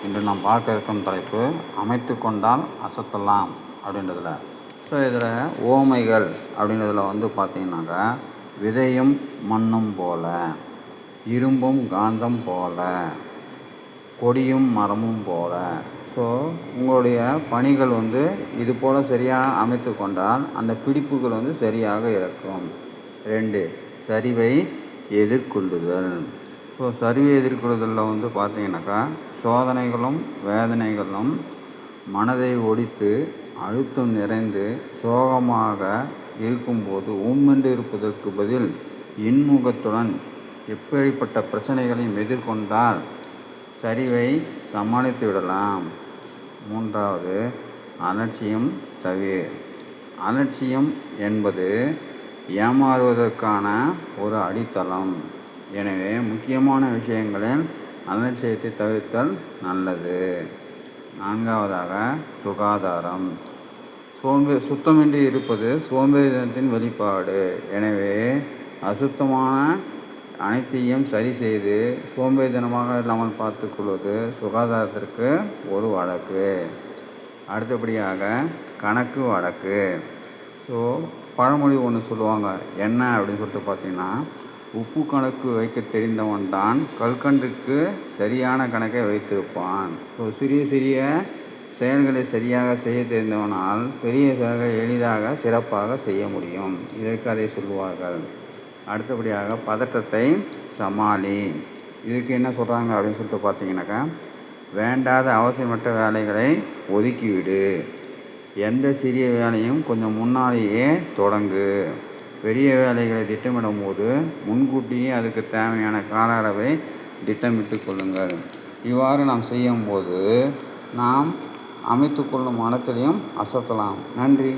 இன்று நாம் பார்க்க இருக்கும் தலைப்பு அமைத்து கொண்டால் அசத்தலாம் அப்படின்றதுல. ஸோ இதில் ஓமைகள் அப்படின்றதுல பார்த்திங்கனாக்கா, விதையும் மண்ணும் போல, இரும்பும் காந்தம் போல, கொடியும் மரமும் போல. ஸோ உங்களுடைய பணிகள் இது போல் சரியாக அமைத்து கொண்டால் அந்த பிடிப்புகள் சரியாக இருக்கும். 2, சரிவை எதிர்கொள்ளுதல். ஸோ சரிவை எதிர்கொள்ளுதலில் பார்த்திங்கனாக்கா, சோதனைகளும் வேதனைகளும் மனதை ஒடித்து அழுத்தம் நிறைந்து சோகமாக இருக்கும்போது உம்மென்று இருப்பதற்கு பதில் இன்முகத்துடன் எப்படிப்பட்ட பிரச்சனைகளையும் எதிர்கொண்டால் சரிவை சமாளித்து விடலாம். 3வது, அலட்சியம் தவிர. அலட்சியம் என்பது ஏமாறுவதற்கான ஒரு அடித்தளம். எனவே முக்கியமான விஷயங்களில் அலட்சியத்தை தவிர்த்தல் நல்லது. 4வதாக, சுகாதாரம். சுத்தமின்றி இருப்பது சோம்பேறித்தனத்தின் வெளிப்பாடு. எனவே அசுத்தமான அனைத்தையும் சரி செய்து சோம்பேறித்தனமாக இல்லாமல் பார்த்துக்கொள்வது சுகாதாரத்திற்கு ஒரு வழக்கு. அடுத்தபடியாக கணக்கு வழக்கு. ஸோ பழமொழி ஒன்று சொல்லுவாங்க, என்ன அப்படின்னு சொல்லிட்டு பார்த்தீங்கன்னா, உப்பு கணக்கு வைக்க தெரிந்தவன் தான் கல்கண்டுக்கு சரியான கணக்கை வைத்திருப்பான். ஸோ சிறிய சிறிய செயல்களை சரியாக செய்ய தெரிந்தவனால் பெரிய செயல்களை எளிதாக சிறப்பாக செய்ய முடியும். இதற்கு அதை சொல்லுவார்கள். அடுத்தபடியாக பதட்டத்தை சமாளி. இதுக்கு என்ன சொல்கிறாங்க அப்படின்னு சொல்லிட்டு பார்த்தீங்கன்னாக்கா, வேண்டாத அவசியமற்ற வேலைகளை ஒதுக்கிவிடு. எந்த சிறிய வேலையும் கொஞ்சம் முன்னாலேயே தொடங்கு. பெரிய வேலைகளை திட்டமிடும் போது முன்கூட்டியே அதுக்கு தேவையான கால அளவை திட்டமிட்டு கொள்ளுங்கள். இவ்வாறு நாம் செய்யும்போது நாம் அமைத்து கொள்ளும் மனத்திலையும் அசத்தலாம். நன்றி.